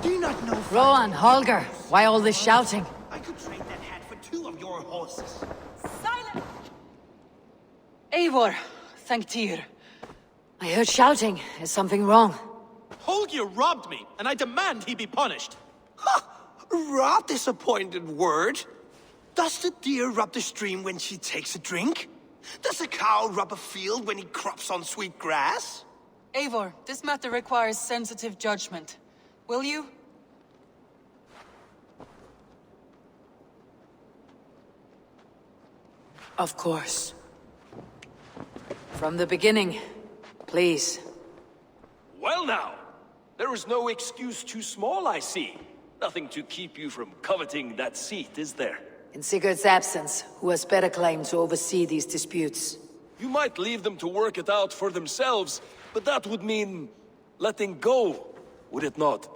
Do you not know? Rowan, Holger, why all this shouting? I could trade that hat for 2 of your horses. Silence! Eivor, thank Tyr. I heard shouting. Is something wrong? Holger robbed me, and I demand he be punished. Ha! Raw disappointed word. Does the deer rub the stream when she takes a drink? Does a cow rub a field when he crops on sweet grass? Eivor, this matter requires sensitive judgment. Will you? Of course. From the beginning, please. Well now, there is no excuse too small, I see. Nothing to keep you from coveting that seat, is there? In Sigurd's absence, who has better claim to oversee these disputes? You might leave them to work it out for themselves, but that would mean letting go, would it not?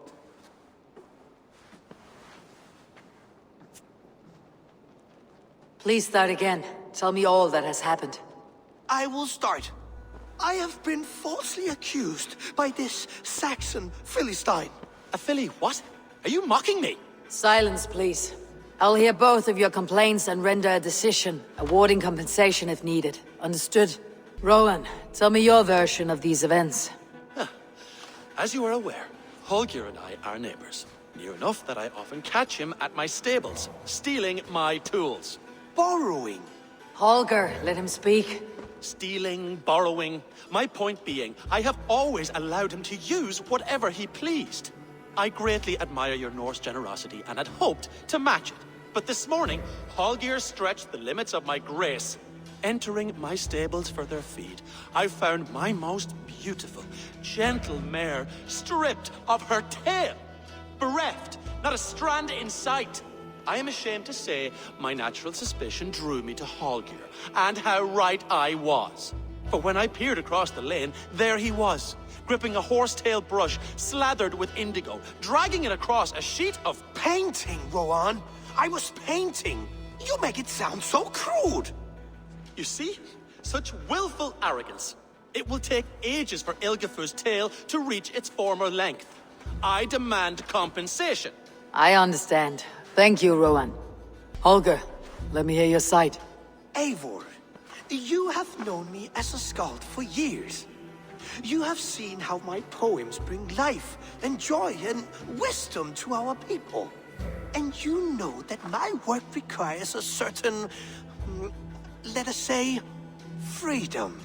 Please start again. Tell me all that has happened. I will start. I have been falsely accused by this Saxon Philistine. A filly what? Are you mocking me? Silence, please. I'll hear both of your complaints and render a decision, awarding compensation if needed. Understood? Rowan, tell me your version of these events. As you are aware, Holger and I are neighbors. Near enough that I often catch him at my stables, stealing my tools. Borrowing. Holger, let him speak. Stealing, borrowing. My point being, I have always allowed him to use whatever he pleased. I greatly admire your Norse generosity and had hoped to match it. But this morning, Holger stretched the limits of my grace. Entering my stables for their feed, I found my most beautiful, gentle mare stripped of her tail. Bereft, not a strand in sight. I am ashamed to say my natural suspicion drew me to Holger, and how right I was. For when I peered across the lane, there he was, gripping a horsetail brush slathered with indigo, dragging it across a sheet of Painting, Rowan. I was painting. You make it sound so crude. You see? Such willful arrogance. It will take ages for Ilgafur's tail to reach its former length. I demand compensation. I understand. Thank you, Rowan. Holger, let me hear your side. Eivor, you have known me as a skald for years. You have seen how my poems bring life and joy and wisdom to our people. And you know that my work requires a certain, let us say, freedom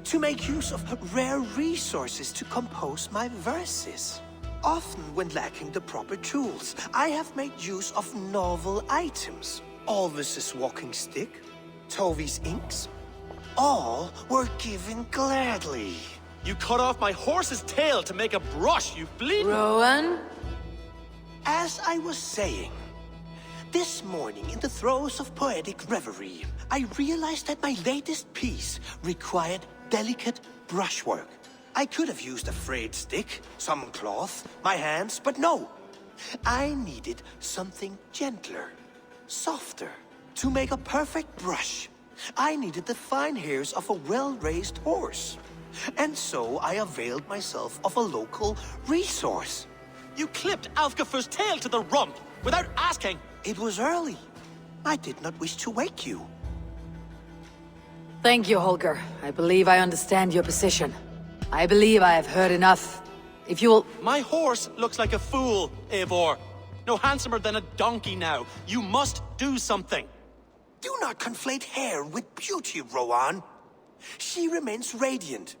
to make use of rare resources to compose my verses. Often when lacking the proper tools, I have made use of novel items. Alvis's walking stick, Tovi's inks, all were given gladly. You cut off my horse's tail to make a brush, you bleeding... Rowan? As I was saying, this morning in the throes of poetic reverie, I realized that my latest piece required delicate brushwork. I could have used a frayed stick, some cloth, my hands, but no. I needed something gentler, softer. To make a perfect brush, I needed the fine hairs of a well-raised horse. And so I availed myself of a local resource. You clipped Alfgafur's tail to the rump without asking. It was early. I did not wish to wake you. Thank you, Holger. I believe I understand your position. I believe I have heard enough. If you will... My horse looks like a fool, Eivor. No handsomer than a donkey now. You must do something. Do not conflate hair with beauty, Rowan. She remains radiant.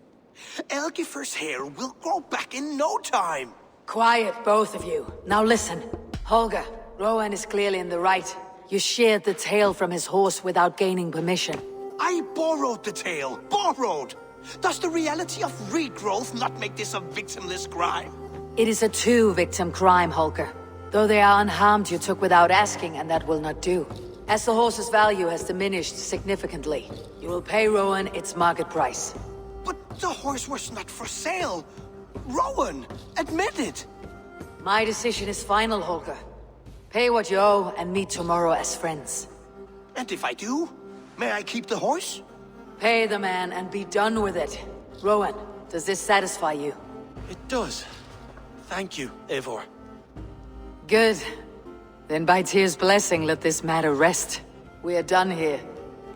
Elgifur's hair will grow back in no time. Quiet, both of you. Now listen. Holger, Rowan is clearly in the right. You sheared the tail from his horse without gaining permission. I borrowed the tail. Borrowed! Does the reality of regrowth not make this a victimless crime? It is a two-victim crime, Holger. Though they are unharmed, you took without asking, and that will not do. As the horse's value has diminished significantly, you will pay Rowan its market price. But the horse was not for sale. Rowan, admit it. My decision is final, Holger. Pay what you owe and meet tomorrow as friends. And if I do, may I keep the horse? Pay the man and be done with it. Rowan, does this satisfy you? It does. Thank you, Eivor. Good. Then by Tyr's blessing, let this matter rest. We are done here.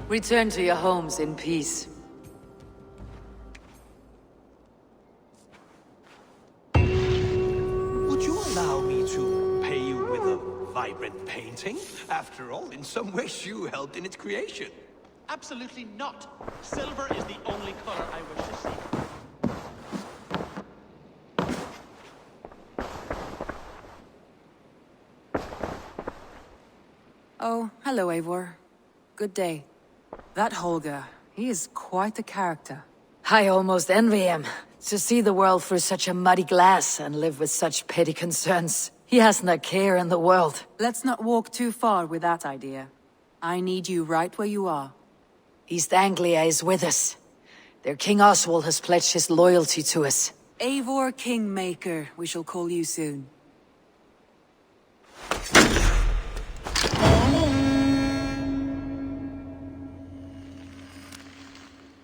Return to your homes in peace. Would you allow me to pay you with a vibrant painting? After all, in some ways you helped in its creation. Absolutely not. Silver is the only color I wish to see. Oh, hello, Eivor. Good day. That Holger, he is quite a character. I almost envy him. To see the world through such a muddy glass and live with such petty concerns. He hasn't a care in the world. Let's not walk too far with that idea. I need you right where you are. East Anglia is with us. Their King Oswald has pledged his loyalty to us. Eivor Kingmaker, we shall call you soon.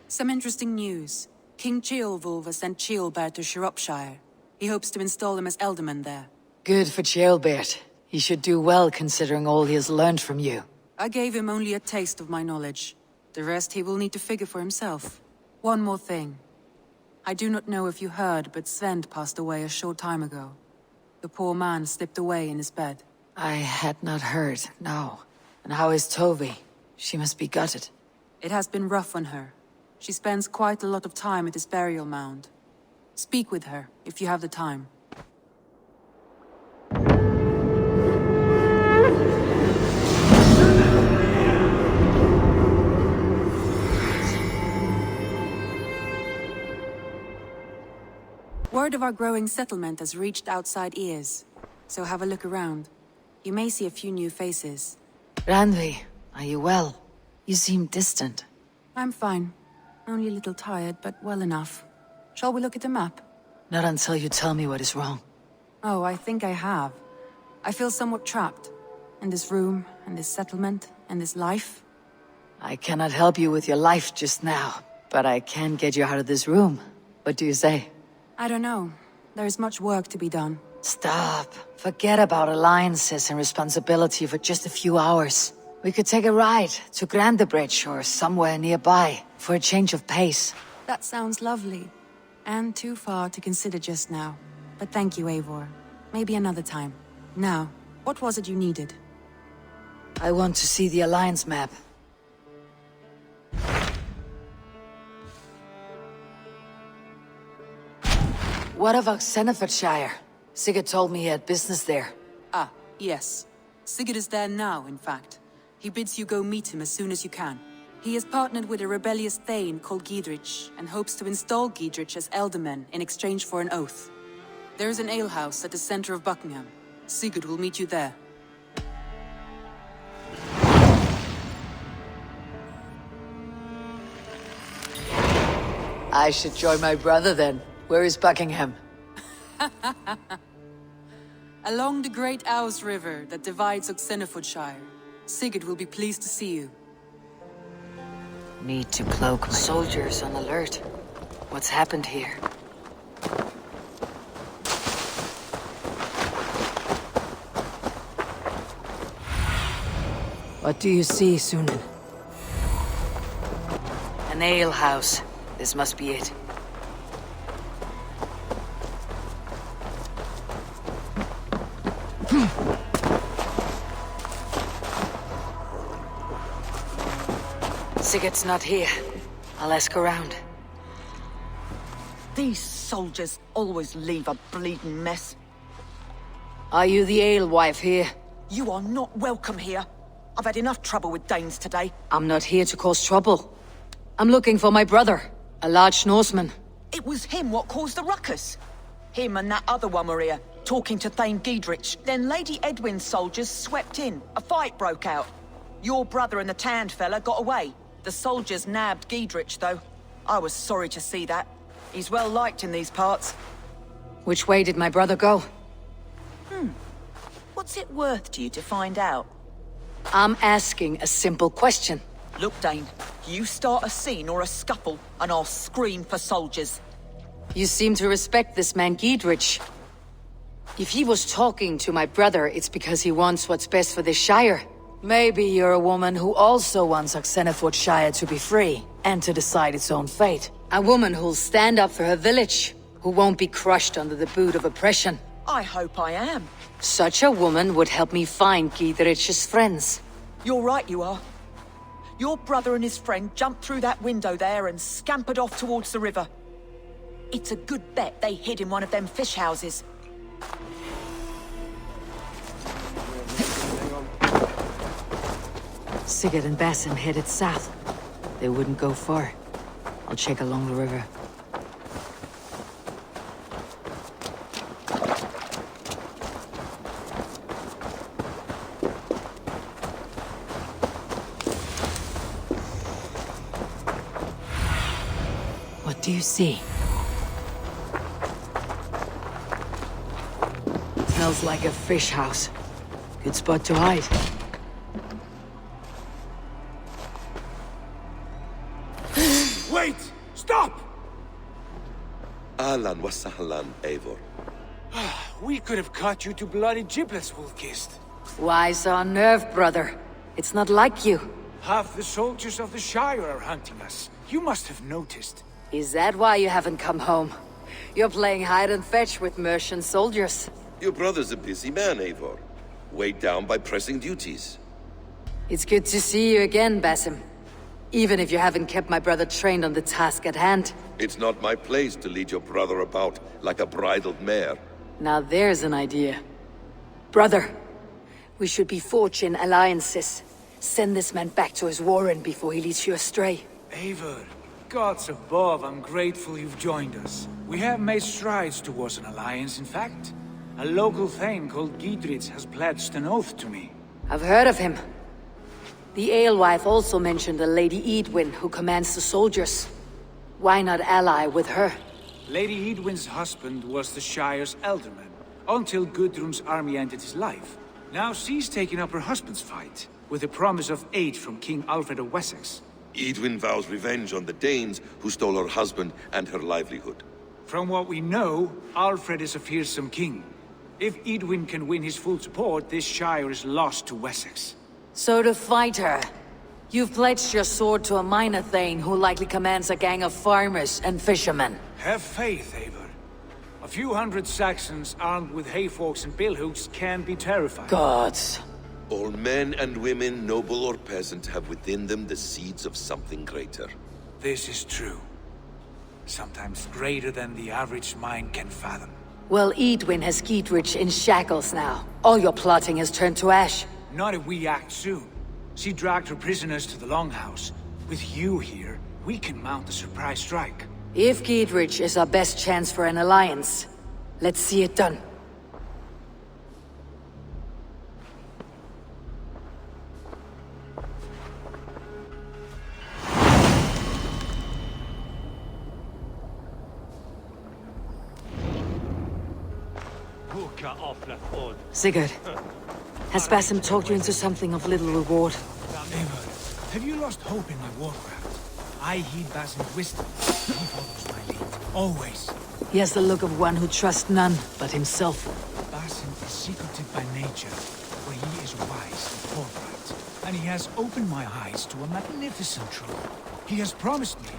Some interesting news. King Ceolwulf has sent Ceolbert to Shropshire. He hopes to install him as Ealdorman there. Good for Ceolbert. He should do well considering all he has learned from you. I gave him only a taste of my knowledge. The rest he will need to figure for himself. One more thing. I do not know if you heard, but Sven passed away a short time ago. The poor man slipped away in his bed. I had not heard, no. And how is Tovi? She must be gutted. It has been rough on her. She spends quite a lot of time at his burial mound. Speak with her, if you have the time. Word of our growing settlement has reached outside ears, so have a look around. You may see a few new faces. Randvi, are you well? You seem distant. I'm fine. Only a little tired, but well enough. Shall we look at the map? Not until you tell me what is wrong. Oh, I think I have. I feel somewhat trapped. In this room, in this settlement, in this life. I cannot help you with your life just now, but I can get you out of this room. What do you say? I don't know. There is much work to be done. Stop. Forget about alliances and responsibility for just a few hours. We could take a ride to Grandebridge or somewhere nearby for a change of pace. That sounds lovely. And too far to consider just now. But thank you, Eivor. Maybe another time. Now, what was it you needed? I want to see the alliance map. What of Oxenfordshire? Sigurd told me he had business there. Ah, yes. Sigurd is there now, in fact. He bids you go meet him as soon as you can. He has partnered with a rebellious Thane called Giedrich, and hopes to install Giedrich as Ealdorman in exchange for an oath. There is an alehouse at the center of Buckingham. Sigurd will meet you there. I should join my brother then. Where is Buckingham? Along the Great Ouse River that divides Oxenfordshire. Sigurd will be pleased to see you. Need to cloak my soldiers on alert. What's happened here? What do you see, Sunan? An alehouse. This must be it. Sigurd's not here. I'll ask around. These soldiers always leave a bleeding mess. Are you the alewife here? You are not welcome here. I've had enough trouble with Danes today. I'm not here to cause trouble. I'm looking for my brother, a large Norseman. It was him what caused the ruckus. Him and that other one were here, talking to Thane Giedrich. Then Lady Edwin's soldiers swept in. A fight broke out. Your brother and the tanned fella got away. The soldiers nabbed Giedrich, though. I was sorry to see that. He's well liked in these parts. Which way did my brother go? What's it worth to you to find out? I'm asking a simple question. Look, Dane, you start a scene or a scuffle, and I'll scream for soldiers. You seem to respect this man Giedrich. If he was talking to my brother, it's because he wants what's best for the Shire. Maybe you're a woman who also wants Oxenfordshire to be free, and to decide its own fate. A woman who'll stand up for her village, who won't be crushed under the boot of oppression. I hope I am. Such a woman would help me find Giedrich's friends. You're right, you are. Your brother and his friend jumped through that window there and scampered off towards the river. It's a good bet they hid in one of them fish houses. Sigurd and Basim headed south. They wouldn't go far. I'll check along the river. What do you see? Smells like a fish house. Good spot to hide. Wait! Stop! Ahlan wa sahlan, Eivor. We could have cut you to bloody giblets, Wolf-Kissed. Why so unnerved, brother? It's not like you. Half the soldiers of the Shire are hunting us. You must have noticed. Is that why you haven't come home? You're playing hide and fetch with Mercian soldiers. Your brother's a busy man, Eivor. Weighed down by pressing duties. It's good to see you again, Basim. Even if you haven't kept my brother trained on the task at hand. It's not my place to lead your brother about like a bridled mare. Now there's an idea. Brother, we should be forging alliances. Send this man back to his warren before he leads you astray. Eivor, gods above, I'm grateful you've joined us. We have made strides towards an alliance, in fact. A local thane called Giedrich has pledged an oath to me. I've heard of him. The alewife also mentioned a Lady Edwin who commands the soldiers. Why not ally with her? Lady Edwin's husband was the Shire's elderman, until Gudrun's army ended his life. Now she's taking up her husband's fight, with a promise of aid from King Alfred of Wessex. Edwin vows revenge on the Danes who stole her husband and her livelihood. From what we know, Alfred is a fearsome king. If Edwin can win his full support, this Shire is lost to Wessex. So to fight her, you've pledged your sword to a minor thane who likely commands a gang of farmers and fishermen. Have faith, Eivor. A few hundred Saxons armed with hayforks and billhooks can be terrifying. Gods. All men and women, noble or peasant, have within them the seeds of something greater. This is true. Sometimes greater than the average mind can fathom. Well, Edwin has Giedrich in shackles now. All your plotting has turned to ash. Not if we act soon. She dragged her prisoners to the Longhouse. With you here, we can mount a surprise strike. If Giedrich is our best chance for an alliance, let's see it done. Sigurd, has Basim talked you into something of little reward? Eivor, have you lost hope in my warcraft? I heed Basim's wisdom. He follows my lead. Always. He has the look of one who trusts none but himself. Basim is secretive by nature, but he is wise and forthright. And he has opened my eyes to a magnificent truth. He has promised me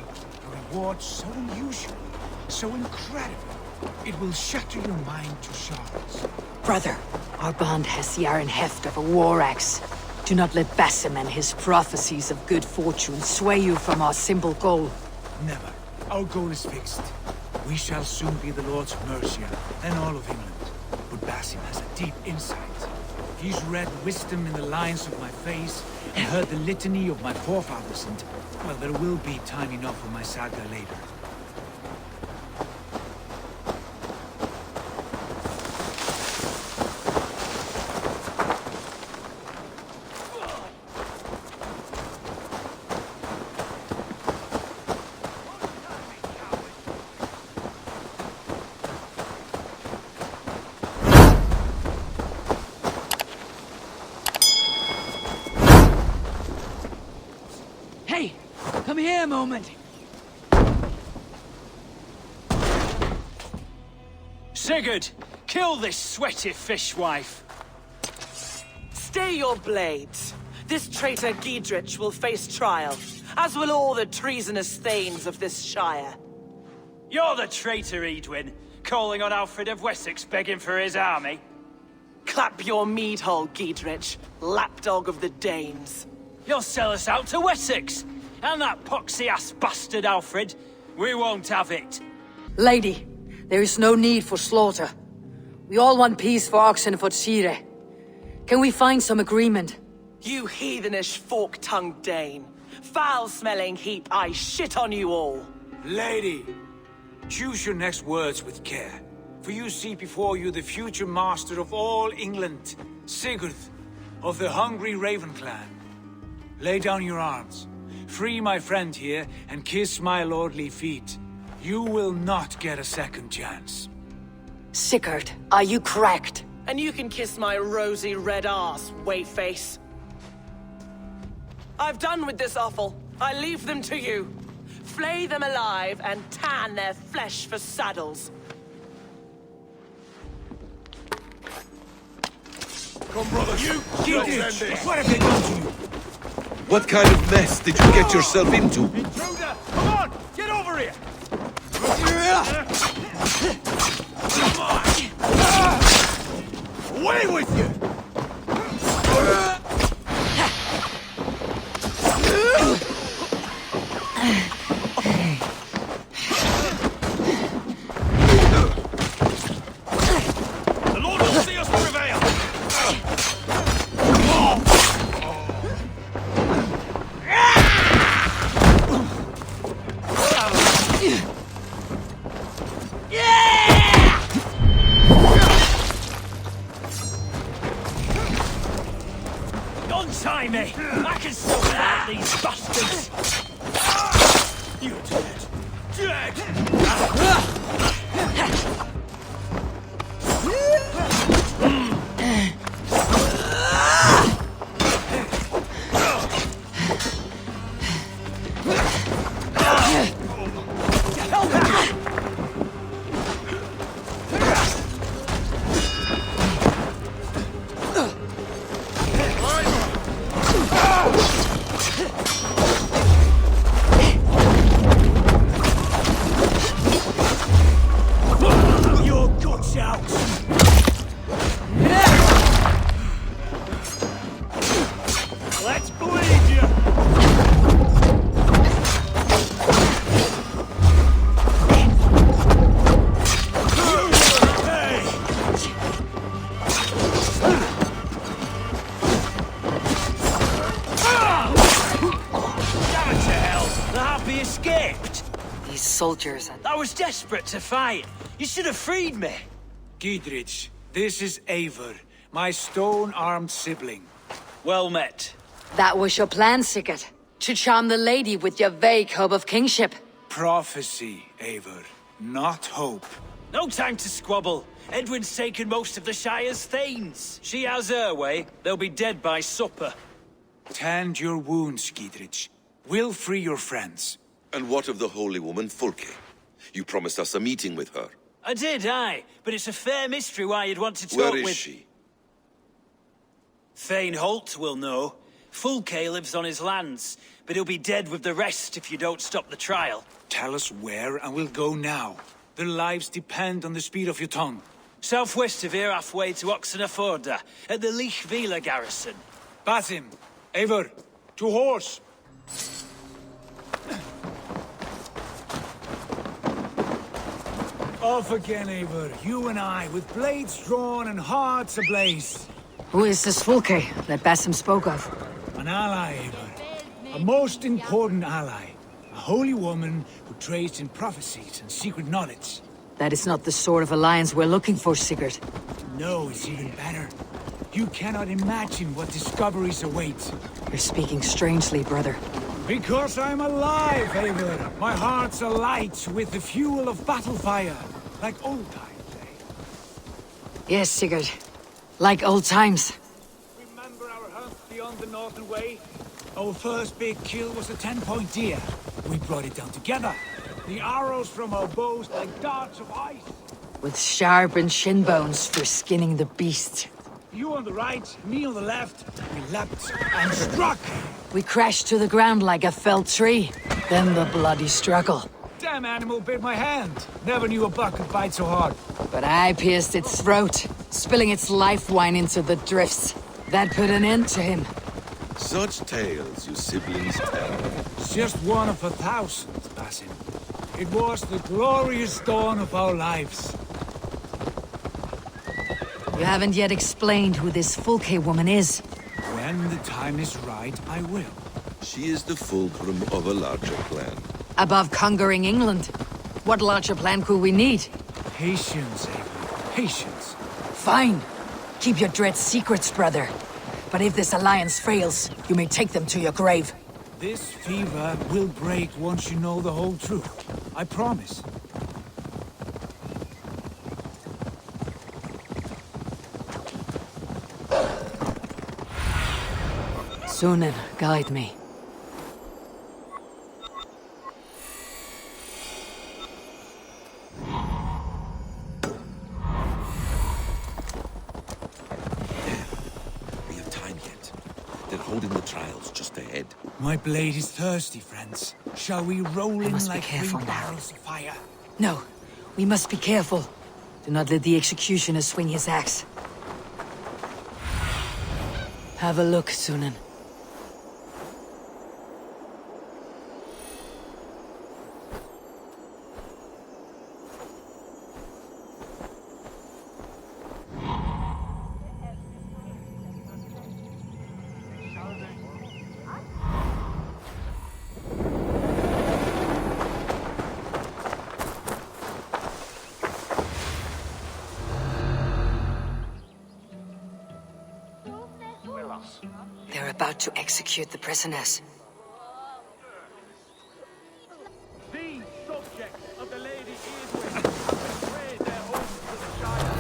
a reward so unusual, so incredible. It will shatter your mind to shards. Brother, our bond has the iron heft of a war axe. Do not let Basim and his prophecies of good fortune sway you from our simple goal. Never. Our goal is fixed. We shall soon be the lords of Mercia, and all of England. But Basim has a deep insight. He's read wisdom in the lines of my face, and heard the litany of my forefathers, and, well, there will be time enough for my saga later. Hey, come here a moment. Sigurd! Kill this sweaty fishwife. Stay your blades. This traitor Giedrich will face trial, as will all the treasonous thanes of this shire. You're the traitor, Edwin, calling on Alfred of Wessex begging for his army. Clap your mead hole, Giedrich, lapdog of the Danes. You'll sell us out to Wessex, and that poxy-ass bastard Alfred. We won't have it. Lady, there is no need for slaughter. We all want peace for Oxenfordshire. Can we find some agreement? You heathenish fork-tongued Dane. Foul-smelling heap, I shit on you all. Lady, choose your next words with care. For you see before you the future master of all England, Sigurd, of the hungry Raven clan. Lay down your arms. Free my friend here, and kiss my lordly feet. You will not get a second chance. Sigurd, are you cracked? And you can kiss my rosy red arse, wayface. I've done with this offal. I leave them to you. Flay them alive and tan their flesh for saddles. Come, brothers. You Giedrich! What have they done to you? What kind of mess did you get yourself into? Intruder! Come on! Get over here! Come on! Away with you! The Lord will see us prevail! Untie me! I can still fight these bastards! You're dead! Dead! Let's bleed you! Escaped! These soldiers are... I was desperate to fight. You should have freed me. Giedrich, this is Eivor, my stone-armed sibling. Well met. That was your plan, Sigurd? To charm the lady with your vague hope of kingship? Prophecy, Eivor, not hope. No time to squabble. Edwin's taken most of the Shire's thanes. She has her way. They'll be dead by supper. Tend your wounds, Giedrich. We'll free your friends. And what of the holy woman Fulke? You promised us a meeting with her. I did, aye. But it's a fair mystery why you'd want to talk with... Where is she? Thane Holt will know. Fulke lives on his lands, but he'll be dead with the rest if you don't stop the trial. Tell us where, and we'll go now. Their lives depend on the speed of your tongue. Southwest of here, halfway to Oxenfordshire, at the Lichvila garrison. Basim, Eivor, to horse! Off again, Eivor. You and I, with blades drawn and hearts ablaze. Who is this Fulke that Basim spoke of? An ally, Eivor. A most important ally. A holy woman who trades in prophecies and secret knowledge. That is not the sort of alliance we're looking for, Sigurd. No, it's even better. You cannot imagine what discoveries await. You're speaking strangely, brother. Because I'm alive, Eivor. My heart's alight with the fuel of battle fire. Like old times, eh? Yes, Sigurd. Like old times. Remember our hunt beyond the northern way? Our first big kill was a 10-point deer. We brought it down together. The arrows from our bows like darts of ice. with sharpened shin bones for skinning the beast. You on the right, me on the left. We leapt and struck. We crashed to the ground like a felled tree. Then the bloody struggle. Damn animal bit my hand. Never knew a buck could bite so hard. But I pierced its throat, spilling its life wine into the drifts. That put an end to him. Such tales you siblings tell. It's just one of 1,000, Basim. It was the glorious dawn of our lives. You haven't yet explained who this Fulke woman is. When the time is right, I will. She is the fulcrum of a larger plan. Above conquering England, what larger plan could we need? Patience, Avery. Patience. Fine. Keep your dread secrets, brother. But if this alliance fails, you may take them to your grave. This fever will break once you know the whole truth. I promise. Sunan, guide me. We have time yet. They're holding the trials just ahead. My blade is thirsty, friends. Shall we roll in like 3 barrels of fire? No, we must be careful. Do not let the executioner swing his axe. Have a look, Sunan. They're about to execute the prisoners. These subjects of the Lady Eowyn have betrayed their oaths to the Shire.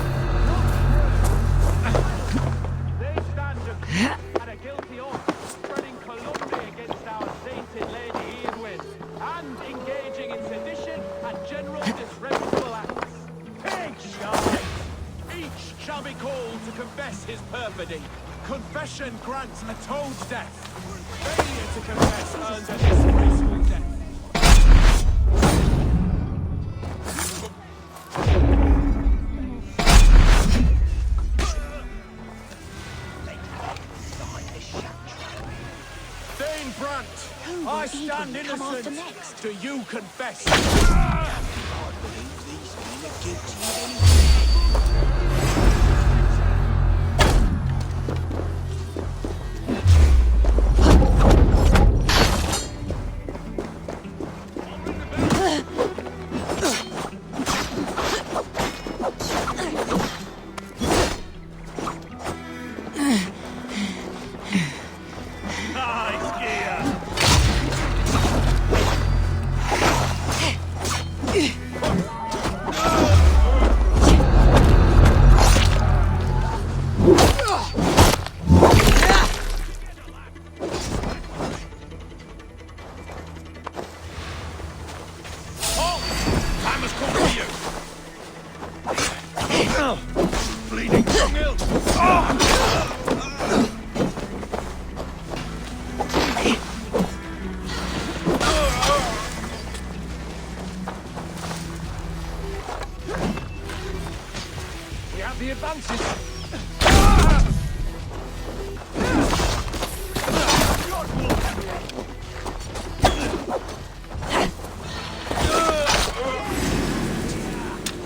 They stand accused at a guilty oath, spreading calumny against our sainted Lady Eowyn, and engaging in sedition and general disreputable acts. Take charge! Each shall be called to confess his perfidy. Confession grants a toad's death. Failure to confess earns a disgraceful death. Dane Brant, I stand innocent. Do you confess? I can't believe these men are guilty of anything.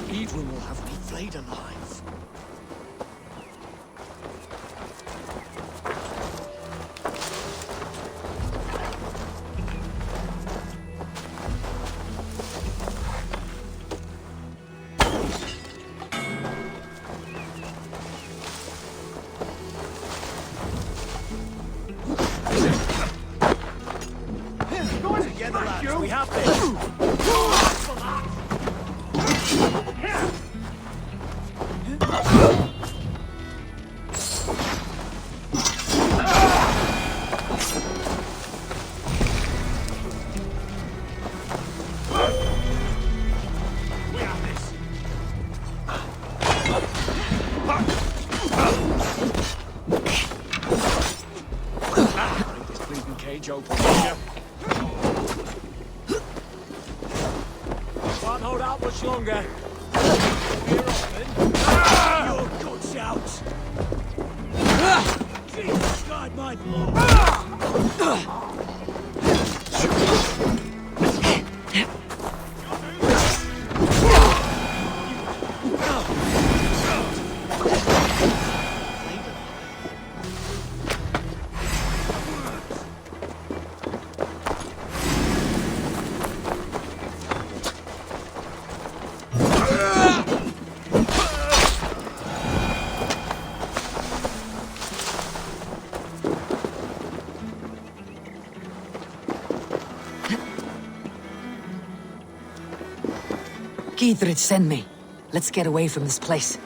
Eowyn will have me flayed alive. Together, lads, we have this. cage open, will you? Can't hold out much longer. We're open. Your guts out. Jesus, guide my blow. Geithrid sent me. Let's get away from this place.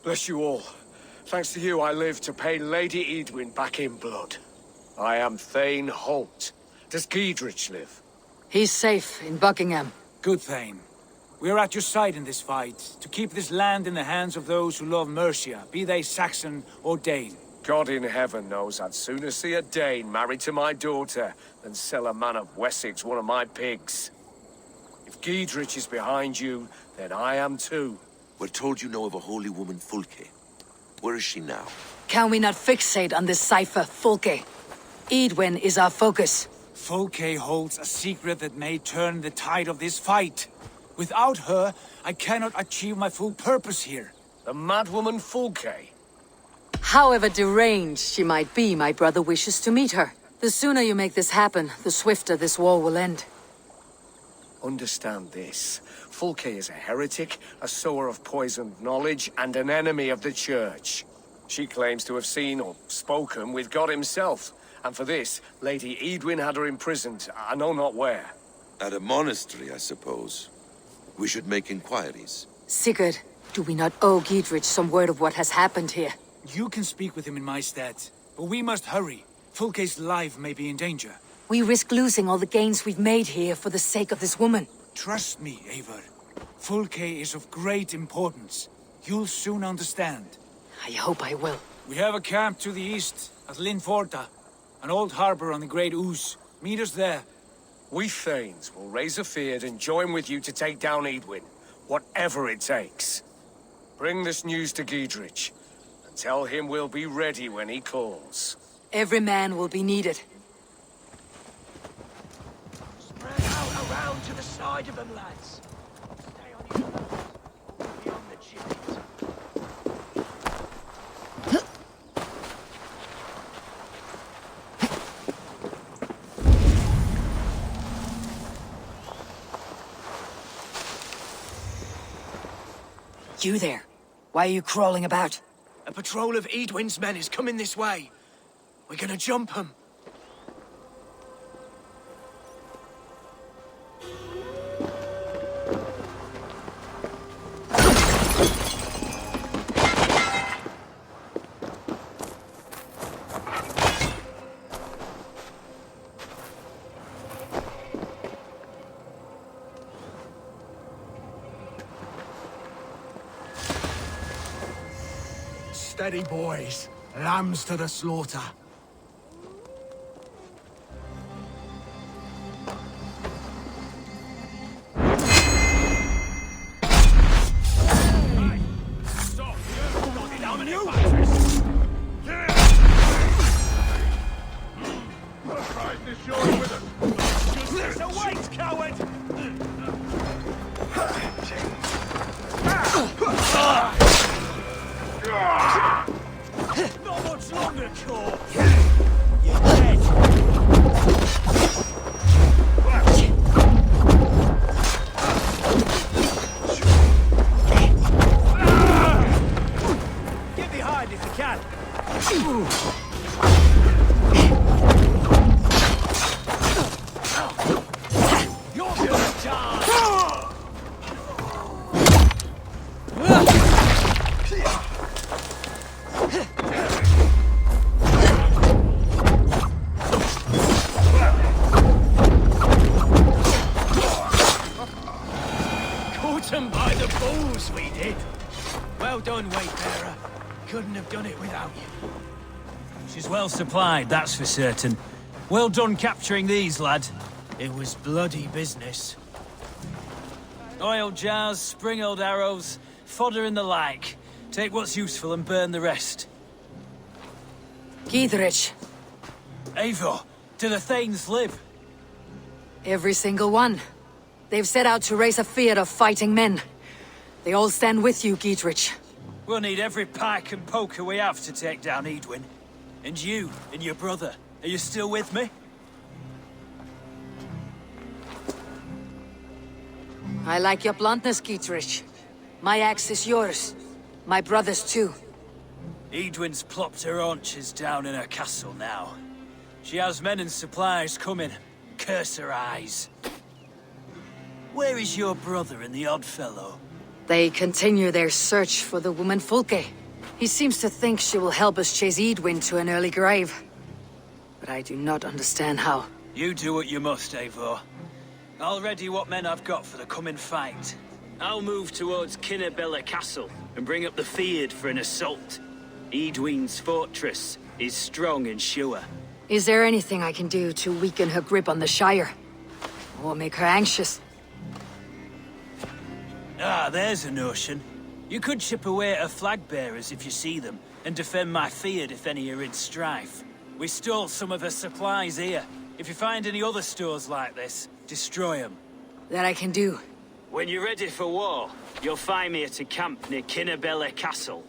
Bless you all. Thanks to you, I live to pay Lady Edwin back in blood. I am Thane Holt. Does Giedrich live? He's safe in Buckingham. Good, Thane. We are at your side in this fight, to keep this land in the hands of those who love Mercia, be they Saxon or Dane. God in heaven knows I'd sooner see a Dane married to my daughter than sell a man of Wessex one of my pigs. If Giedrich is behind you, then I am too. We're told you know of a holy woman, Fulke. Where is she now? Can we not fixate on this cipher, Fulke? Edwin is our focus. Fulke holds a secret that may turn the tide of this fight. Without her, I cannot achieve my full purpose here. The madwoman Fulke? However deranged she might be, my brother wishes to meet her. The sooner you make this happen, the swifter this war will end. Understand this. Fulke is a heretic, a sower of poisoned knowledge, and an enemy of the Church. She claims to have seen or spoken with God himself, and for this, Lady Edwin had her imprisoned, I know not where. At a monastery, I suppose. We should make inquiries. Sigurd, do we not owe Giedrich some word of what has happened here? You can speak with him in my stead, but we must hurry. Fulke's life may be in danger. We risk losing all the gains we've made here for the sake of this woman. Trust me, Eivor. Fulke is of great importance. You'll soon understand. I hope I will. We have a camp to the east, at Linforta. An old harbor on the Great Ouse. Meet us there. We Thanes will raise a feard and join with you to take down Edwin, whatever it takes. Bring this news to Giedrich, and tell him we'll be ready when he calls. Every man will be needed. Spread out around to the side of them, lads. Stay on your toes. Beyond the gibbet. You there? Why are you crawling about? A patrol of Edwin's men is coming this way. We're gonna jump them. Steady, boys. Lambs to the slaughter. Stop! Not in how many fighters? Surprised this yours with us. So wait, coward! thought. You're dead. Get behind if you can. You're gonna die. Caught him by the balls, we did. Well done, Wayfarer. Couldn't have done it without you. She's well supplied, that's for certain. Well done capturing these, lad. It was bloody business. Oil jars, spring-oiled arrows, fodder and the like. Take what's useful and burn the rest. Giedrich. Eivor, do the Thanes live? Every single one. They've set out to raise a field of fighting men. They all stand with you, Giedrich. We'll need every pike and poker we have to take down Edwin. And you, and your brother, are you still with me? I like your bluntness, Giedrich. My axe is yours. My brother's too. Edwin's plopped her haunches down in her castle now. She has men and supplies coming. Curse her eyes. Where is your brother and the odd fellow? They continue their search for the woman Fulke. He seems to think she will help us chase Edwin to an early grave. But I do not understand how. You do what you must, Eivor. I'll ready what men I've got for the coming fight. I'll move towards Kinnabella Castle and bring up the field for an assault. Edwin's fortress is strong and sure. Is there anything I can do to weaken her grip on the Shire? Or make her anxious? Ah, there's a notion. You could chip away at her flag bearers if you see them, and defend my field if any are in strife. We stole some of her supplies here. If you find any other stores like this, destroy them. That I can do. When you're ready for war, you'll find me at a camp near Kinnabella Castle.